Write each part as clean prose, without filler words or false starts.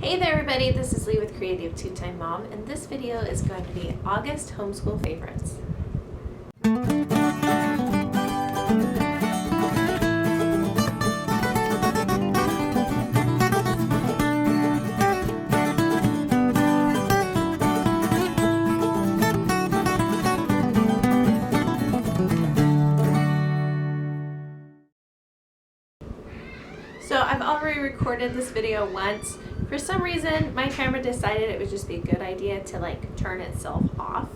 Hey there everybody, this is Lee with Creative Two-Time Mom, and this video is going to be August homeschool favorites. So I've already recorded this video once. For some reason, my camera decided it would just be a good idea to turn itself off.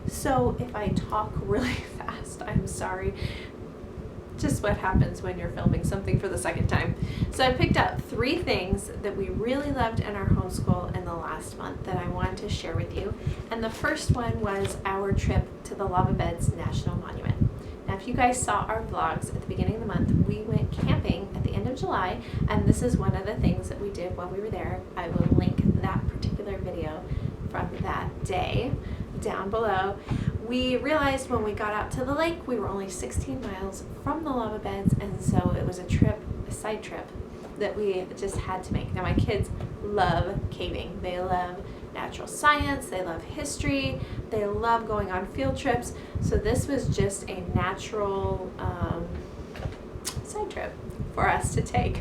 So if I talk really fast, I'm sorry. Just what happens when you're filming something for the second time. So I picked out 3 things that we really loved in our homeschool in the last month that I wanted to share with you. And the first one was our trip to the Lava Beds National Monument. Now, if you guys saw our vlogs at the beginning of the month, we went camping at the end of July, and this is one of the things that we did while we were there. I will link that particular video from that day down below. We realized when we got out to the lake, we were only 16 miles from the lava beds, and so it was a side trip that we just had to make. Now, my kids love caving. They love natural science, they love history, they love going on field trips, so this was just a natural side trip for us to take.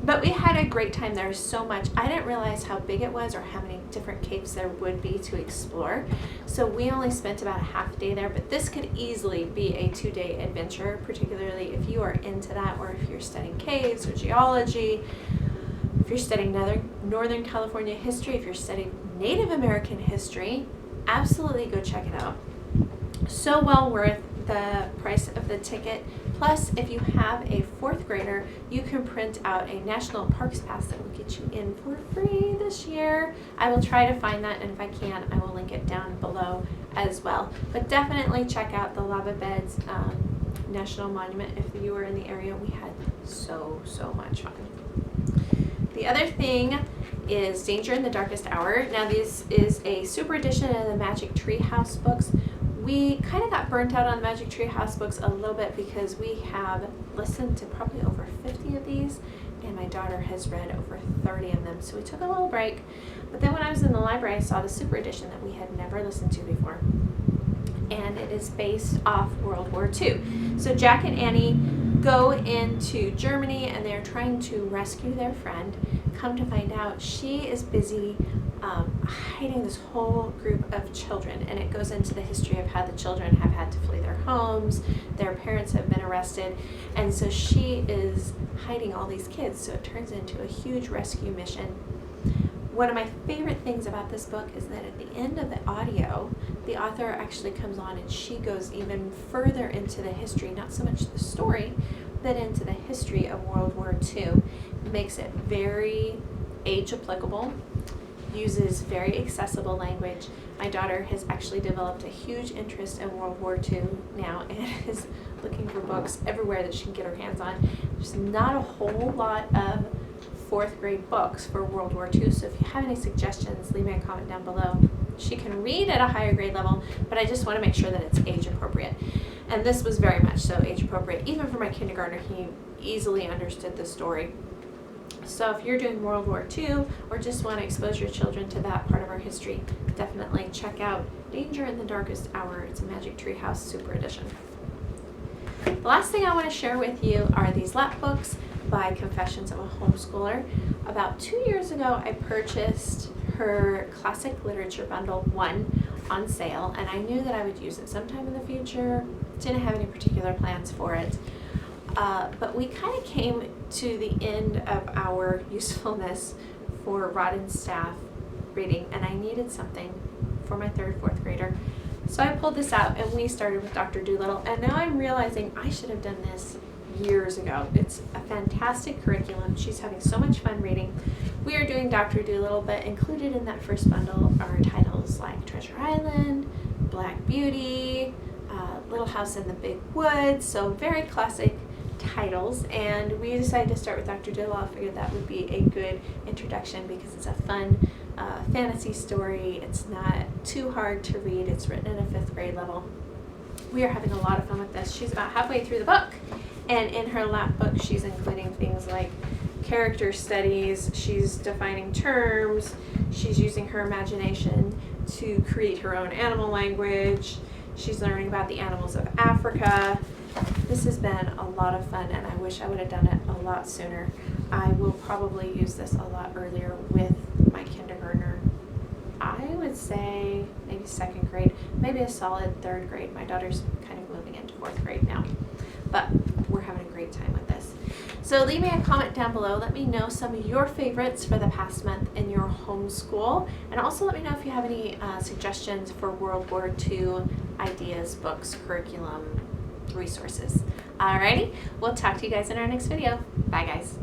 But we had a great time. There was so much. I didn't realize how big it was or how many different caves there would be to explore, so we only spent about a half day there, but this could easily be a 2-day adventure, particularly if you are into that, or if you're studying caves or geology, if you're studying Northern California history, if you're studying Native American history. Absolutely go check it out. So well worth the price of the ticket. Plus, if you have a 4th grader, you can print out a National Parks Pass that will get you in for free this year. I will try to find that, and if I can, I will link it down below as well. But definitely check out the Lava Beds National Monument if you were in the area. We had so much fun. The other thing is Danger in the Darkest Hour. Now, this is a super edition of the Magic Tree House books. We kind of got burnt out on the Magic Tree House books a little bit because we have listened to probably over 50 of these, and my daughter has read over 30 of them, so we took a little break. But then when I was in the library, I saw the super edition that we had never listened to before, and it is based off World War II. So Jack and Annie go into Germany, and they're trying to rescue their friend. Come to find out, she is busy hiding this whole group of children, and it goes into the history of how the children have had to flee their homes, their parents have been arrested, and so she is hiding all these kids, so it turns into a huge rescue mission. One of my favorite things about this book is that at the end of the audio, the author actually comes on and she goes even further into the history, not so much the story, but into the history of World War II. It makes it very age applicable, uses very accessible language. My daughter has actually developed a huge interest in World War II now and is looking for books everywhere that she can get her hands on. There's not a whole lot of 4th grade books for World War II, so if you have any suggestions, leave me a comment down below. She can read at a higher grade level, but I just want to make sure that it's age appropriate. And this was very much so age appropriate. Even for my kindergartner, he easily understood the story. So if you're doing World War II or just want to expose your children to that part of our history, definitely check out Danger in the Darkest Hour. It's a Magic Tree House Super Edition. The last thing I want to share with you are these lap books by Confessions of a Homeschooler. About 2 years ago, I purchased her Classic Literature Bundle 1 on sale, and I knew that I would use it sometime in the future. Didn't have any particular plans for it. But we kind of came to the end of our usefulness for Rod and Staff reading, and I needed something for my 3rd, 4th grader. So I pulled this out, and we started with Dr. Dolittle, and now I'm realizing I should have done this years ago. It's a fantastic curriculum. She's having so much fun reading. We are doing Dr. Dolittle, but included in that first bundle are titles like Treasure Island, Black Beauty, Little House in the Big Woods, so very classic titles, and we decided to start with Dr. Dolittle. I figured that would be a good introduction because it's a fun fantasy story. It's not too hard to read. It's written at a 5th grade level. We are having a lot of fun with this. She's about halfway through the book, and in her lap book she's including things like character studies, she's defining terms, she's using her imagination to create her own animal language, she's learning about the animals of Africa. This has been a lot of fun, and I wish I would have done it a lot sooner. I will probably use this a lot earlier with my kindergartner. I would say maybe 2nd grade, maybe a solid 3rd grade. My daughter's kind of moving into 4th grade now, but we're having a great time with this. So leave me a comment down below. Let me know some of your favorites for the past month in your homeschool, and also let me know if you have any suggestions for World War II ideas, books, curriculum, resources. Alrighty, we'll talk to you guys in our next video. Bye guys.